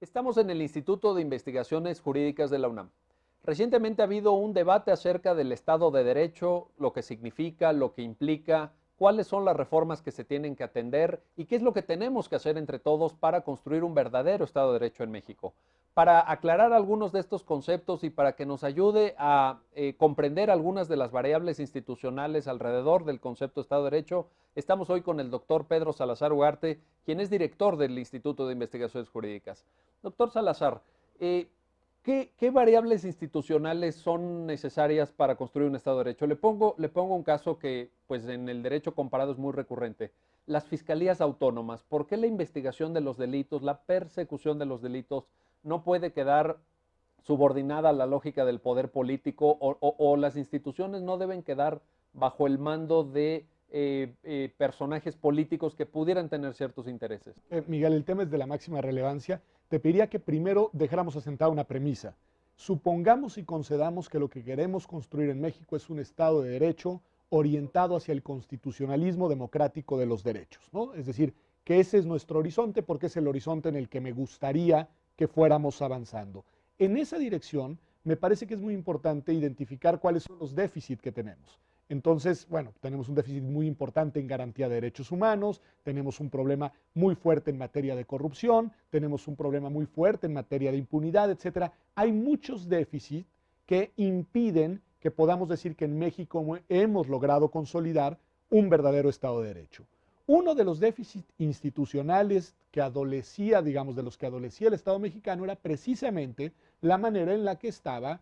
Estamos en el Instituto de Investigaciones Jurídicas de la UNAM. Recientemente ha habido un debate acerca del Estado de Derecho, lo que significa, lo que implica, cuáles son las reformas que se tienen que atender y qué es lo que tenemos que hacer entre todos para construir un verdadero Estado de Derecho en México. Para aclarar algunos de estos conceptos y para que nos ayude a comprender algunas de las variables institucionales alrededor del concepto de Estado de Derecho, estamos hoy con el doctor Pedro Salazar Ugarte, quien es director del Instituto de Investigaciones Jurídicas. Doctor Salazar, ¿qué variables institucionales son necesarias para construir un Estado de Derecho? Le pongo un caso que pues, en el derecho comparado es muy recurrente. Las fiscalías autónomas. ¿Por qué la investigación de los delitos, la persecución de los delitos no puede quedar subordinada a la lógica del poder político o las instituciones no deben quedar bajo el mando de personajes políticos que pudieran tener ciertos intereses? Miguel, el tema es de la máxima relevancia. Te pediría que primero dejáramos asentada una premisa. Supongamos y concedamos que lo que queremos construir en México es un Estado de Derecho orientado hacia el constitucionalismo democrático de los derechos, ¿no? Es decir, que ese es nuestro horizonte porque es el horizonte en el que me gustaría que fuéramos avanzando. En esa dirección, me parece que es muy importante identificar cuáles son los déficits que tenemos. Entonces, bueno, tenemos un déficit muy importante en garantía de derechos humanos, tenemos un problema muy fuerte en materia de corrupción, tenemos un problema muy fuerte en materia de impunidad, etcétera. Hay muchos déficits que impiden que podamos decir que en México hemos logrado consolidar un verdadero Estado de Derecho. Uno de los déficits institucionales que adolecía, digamos, de los que adolecía el Estado mexicano era precisamente la manera en la que estaba,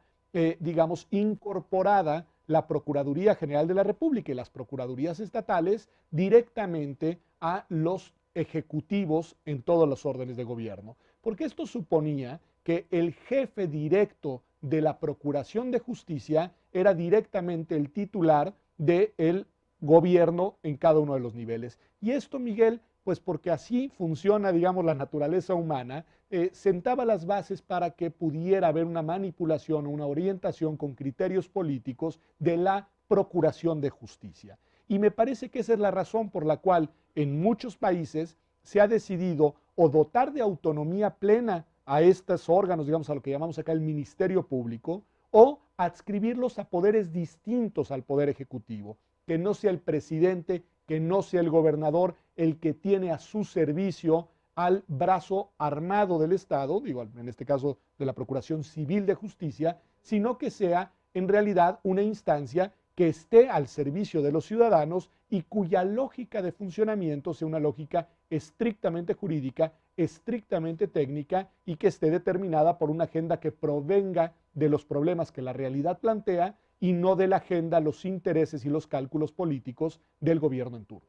digamos, incorporada la Procuraduría General de la República y las Procuradurías estatales directamente a los ejecutivos en todos los órdenes de gobierno. Porque esto suponía que el jefe directo de la Procuración de Justicia era directamente el titular del gobierno en cada uno de los niveles. Y esto, Miguel, pues porque así funciona, digamos, la naturaleza humana, sentaba las bases para que pudiera haber una manipulación o una orientación con criterios políticos de la procuración de justicia. Y me parece que esa es la razón por la cual en muchos países se ha decidido o dotar de autonomía plena a estos órganos, digamos, a lo que llamamos acá el Ministerio Público, o adscribirlos a poderes distintos al Poder Ejecutivo, que no sea el presidente, que no sea el gobernador el que tiene a su servicio al brazo armado del Estado, digo, en este caso de la Procuración Civil de Justicia, sino que sea en realidad una instancia que esté al servicio de los ciudadanos y cuya lógica de funcionamiento sea una lógica estrictamente jurídica, estrictamente técnica y que esté determinada por una agenda que provenga de los problemas que la realidad plantea y no de la agenda, los intereses y los cálculos políticos del gobierno en turno.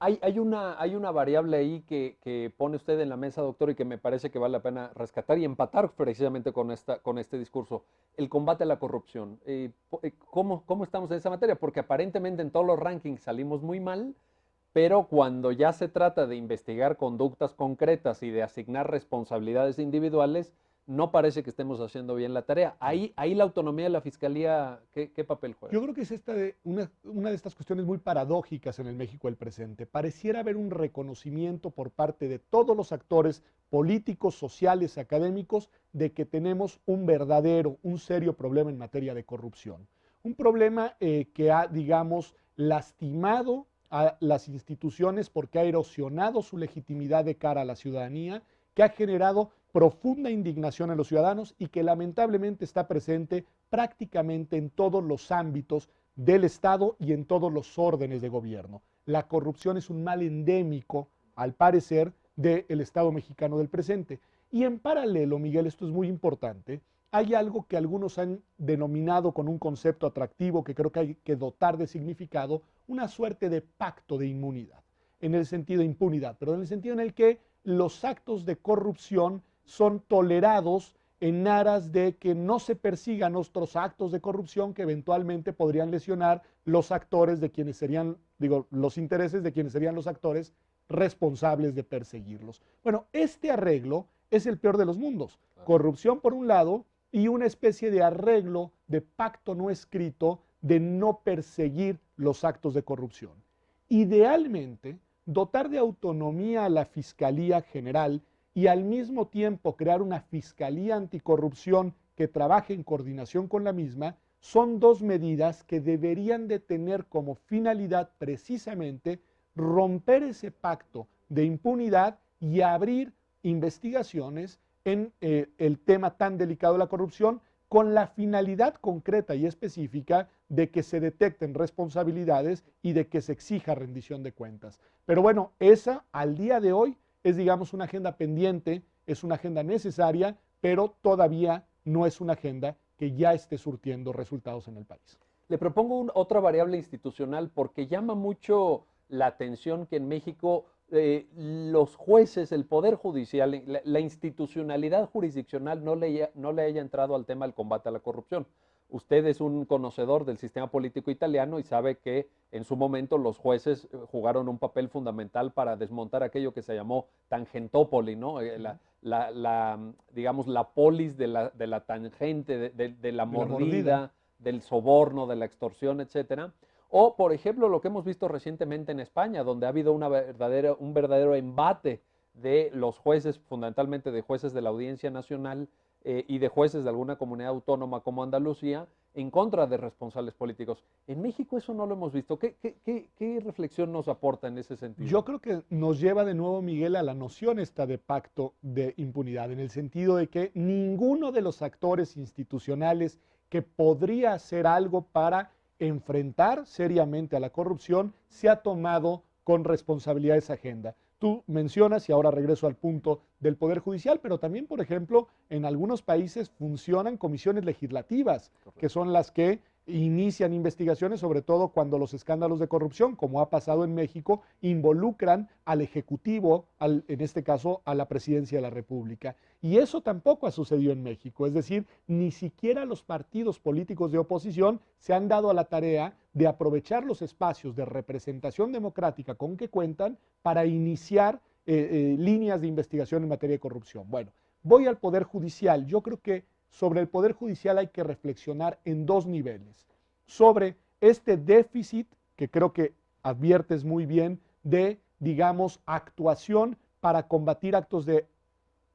Hay una variable ahí que pone usted en la mesa, doctor, y que me parece que vale la pena rescatar y empatar precisamente con este discurso, el combate a la corrupción. ¿Cómo estamos en esa materia? Porque aparentemente en todos los rankings salimos muy mal, pero cuando ya se trata de investigar conductas concretas y de asignar responsabilidades individuales, no parece que estemos haciendo bien la tarea. Ahí la autonomía de la fiscalía, ¿qué papel juega? Yo creo que es una de estas cuestiones muy paradójicas en el México del presente. Pareciera haber un reconocimiento por parte de todos los actores políticos, sociales, académicos, de que tenemos un verdadero, un serio problema en materia de corrupción. Un problema que ha, digamos, lastimado a las instituciones porque ha erosionado su legitimidad de cara a la ciudadanía, que ha generado profunda indignación en los ciudadanos y que lamentablemente está presente prácticamente en todos los ámbitos del Estado y en todos los órdenes de gobierno. La corrupción es un mal endémico, al parecer, del Estado mexicano del presente. Y en paralelo, Miguel, esto es muy importante, hay algo que algunos han denominado con un concepto atractivo que creo que hay que dotar de significado, una suerte de pacto de inmunidad, en el sentido de impunidad, pero en el sentido en el que los actos de corrupción son tolerados en aras de que no se persigan otros actos de corrupción que eventualmente podrían lesionar los actores de quienes serían, digo, los intereses de quienes serían los actores responsables de perseguirlos. Bueno, este arreglo es el peor de los mundos. Corrupción por un lado y una especie de arreglo, de pacto no escrito de no perseguir los actos de corrupción. Idealmente, dotar de autonomía a la Fiscalía General y al mismo tiempo crear una fiscalía anticorrupción que trabaje en coordinación con la misma, son dos medidas que deberían de tener como finalidad precisamente romper ese pacto de impunidad y abrir investigaciones en el tema tan delicado de la corrupción, con la finalidad concreta y específica de que se detecten responsabilidades y de que se exija rendición de cuentas. Pero bueno, esa al día de hoy es, digamos, una agenda pendiente, es una agenda necesaria, pero todavía no es una agenda que ya esté surtiendo resultados en el país. Le propongo otra variable institucional porque llama mucho la atención que en México los jueces, el Poder Judicial, la institucionalidad jurisdiccional no le haya entrado al tema del combate a la corrupción. Usted es un conocedor del sistema político italiano y sabe que en su momento los jueces jugaron un papel fundamental para desmontar aquello que se llamó Tangentopoli, ¿no? Digamos, la polis de la tangente, de la mordida, del soborno, de la extorsión, etcétera. O, por ejemplo, lo que hemos visto recientemente en España, donde ha habido un verdadero embate de los jueces, fundamentalmente de jueces de la Audiencia Nacional y de jueces de alguna comunidad autónoma como Andalucía, en contra de responsables políticos. En México eso no lo hemos visto. ¿Qué reflexión nos aporta en ese sentido? Yo creo que nos lleva de nuevo, Miguel, a la noción esta de pacto de impunidad, en el sentido de que ninguno de los actores institucionales que podría hacer algo para enfrentar seriamente a la corrupción se ha tomado con responsabilidad esa agenda. Tú mencionas, y ahora regreso al punto del Poder Judicial, pero también, por ejemplo, en algunos países funcionan comisiones legislativas, que son las que inician investigaciones, sobre todo cuando los escándalos de corrupción, como ha pasado en México, involucran al Ejecutivo, en este caso a la Presidencia de la República. Y eso tampoco ha sucedido en México, es decir, ni siquiera los partidos políticos de oposición se han dado a la tarea de aprovechar los espacios de representación democrática con que cuentan para iniciar líneas de investigación en materia de corrupción. Bueno, voy al Poder Judicial. Yo creo que sobre el Poder Judicial hay que reflexionar en dos niveles. Sobre este déficit, que creo que adviertes muy bien, de, digamos, actuación para combatir actos de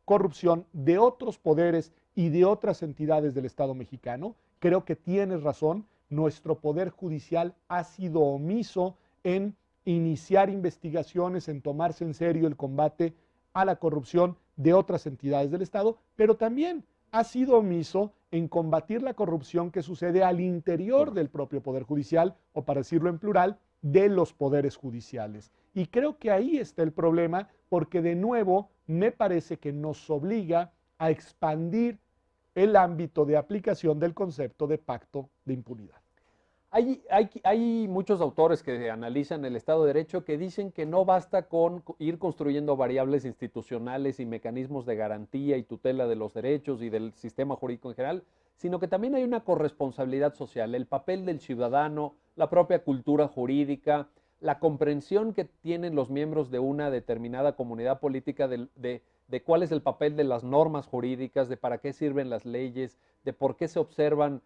corrupción de otros poderes y de otras entidades del Estado mexicano. Creo que tienes razón, nuestro Poder Judicial ha sido omiso en iniciar investigaciones, en tomarse en serio el combate a la corrupción de otras entidades del Estado, pero también ha sido omiso en combatir la corrupción que sucede al interior del propio Poder Judicial, o para decirlo en plural, de los poderes judiciales. Y creo que ahí está el problema, porque de nuevo me parece que nos obliga a expandir el ámbito de aplicación del concepto de pacto de impunidad. Hay muchos autores que analizan el Estado de Derecho que dicen que no basta con ir construyendo variables institucionales y mecanismos de garantía y tutela de los derechos y del sistema jurídico en general, sino que también hay una corresponsabilidad social, el papel del ciudadano, la propia cultura jurídica, la comprensión que tienen los miembros de una determinada comunidad política de cuál es el papel de las normas jurídicas, de para qué sirven las leyes, de por qué se observan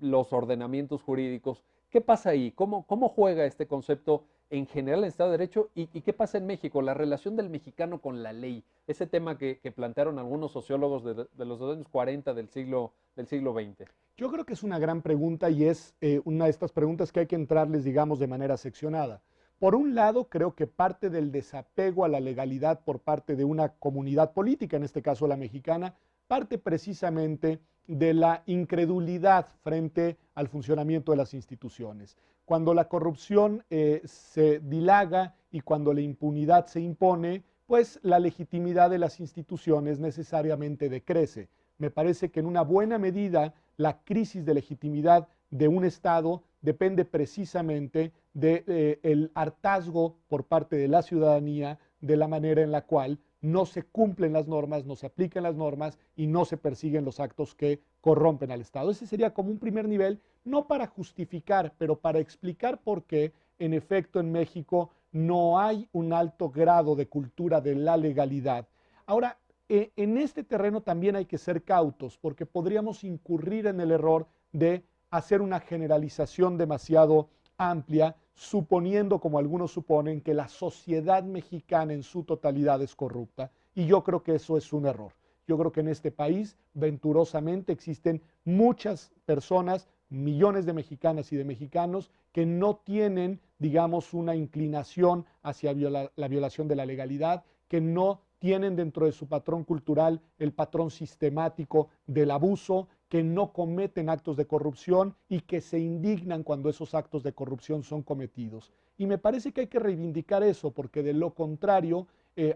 los ordenamientos jurídicos. ¿Qué pasa ahí? ¿Cómo juega este concepto en general en el Estado de Derecho? ¿Y qué pasa en México? La relación del mexicano con la ley, ese tema que plantearon algunos sociólogos de los años 40 del siglo XX. Yo creo que es una gran pregunta y es una de estas preguntas que hay que entrarles, digamos, de manera seccionada. Por un lado, creo que parte del desapego a la legalidad por parte de una comunidad política, en este caso la mexicana, parte precisamente de la incredulidad frente al funcionamiento de las instituciones. Cuando la corrupción se dilaga y cuando la impunidad se impone, pues la legitimidad de las instituciones necesariamente decrece. Me parece que en una buena medida la crisis de legitimidad de un Estado depende precisamente del hartazgo por parte de la ciudadanía de la manera en la cual no se cumplen las normas, no se aplican las normas y no se persiguen los actos que corrompen al Estado. Ese sería como un primer nivel, no para justificar, pero para explicar por qué, en efecto, en México no hay un alto grado de cultura de la legalidad. Ahora, en este terreno también hay que ser cautos, porque podríamos incurrir en el error de hacer una generalización demasiado amplia, suponiendo, como algunos suponen, que la sociedad mexicana en su totalidad es corrupta. y yo creo que eso es un error. Yo creo que en este país, venturosamente, existen muchas personas, millones de mexicanas y de mexicanos que no tienen, digamos, una inclinación hacia la violación de la legalidad, que no tienen dentro de su patrón cultural el patrón sistemático del abuso, que no cometen actos de corrupción y que se indignan cuando esos actos de corrupción son cometidos. Y me parece que hay que reivindicar eso, porque de lo contrario,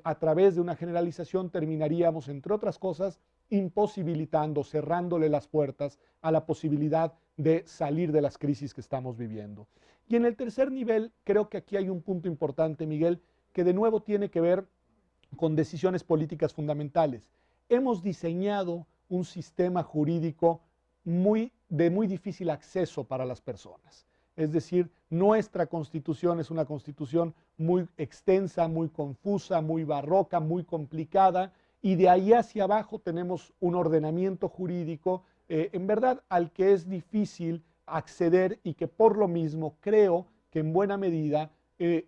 a través de una generalización terminaríamos, entre otras cosas, imposibilitando, cerrándole las puertas a la posibilidad de salir de las crisis que estamos viviendo. Y en el tercer nivel, creo que aquí hay un punto importante, Miguel, que de nuevo tiene que ver con decisiones políticas fundamentales. Hemos diseñado un sistema jurídico de muy difícil acceso para las personas. Es decir, nuestra constitución es una constitución muy extensa, muy confusa, muy barroca, muy complicada, y de ahí hacia abajo tenemos un ordenamiento jurídico, en verdad, al que es difícil acceder y que por lo mismo creo que en buena medida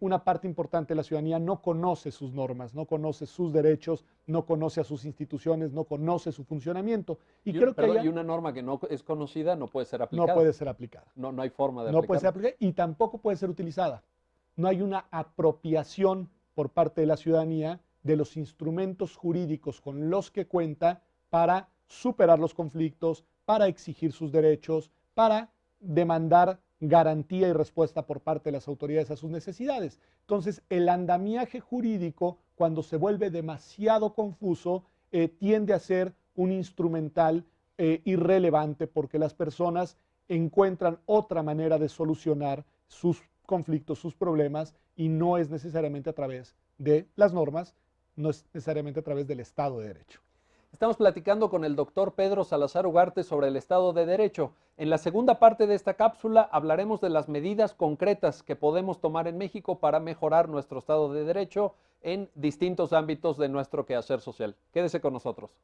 una parte importante de la ciudadanía no conoce sus normas, no conoce sus derechos, no conoce a sus instituciones, no conoce su funcionamiento. Y creo que y una norma que no es conocida no puede ser aplicada. no puede ser aplicada. No hay forma de No puede ser aplicarla. aplicada y tampoco puede ser utilizada. No hay una apropiación por parte de la ciudadanía de los instrumentos jurídicos con los que cuenta para superar los conflictos, para exigir sus derechos, para demandar garantía y respuesta por parte de las autoridades a sus necesidades. Entonces, el andamiaje jurídico, cuando se vuelve demasiado confuso, tiende a ser un instrumental irrelevante, porque las personas encuentran otra manera de solucionar sus conflictos, sus problemas, y no es necesariamente a través de las normas, no es necesariamente a través del Estado de Derecho. Estamos platicando con el doctor Pedro Salazar Ugarte sobre el Estado de Derecho. En la segunda parte de esta cápsula hablaremos de las medidas concretas que podemos tomar en México para mejorar nuestro Estado de Derecho en distintos ámbitos de nuestro quehacer social. Quédese con nosotros.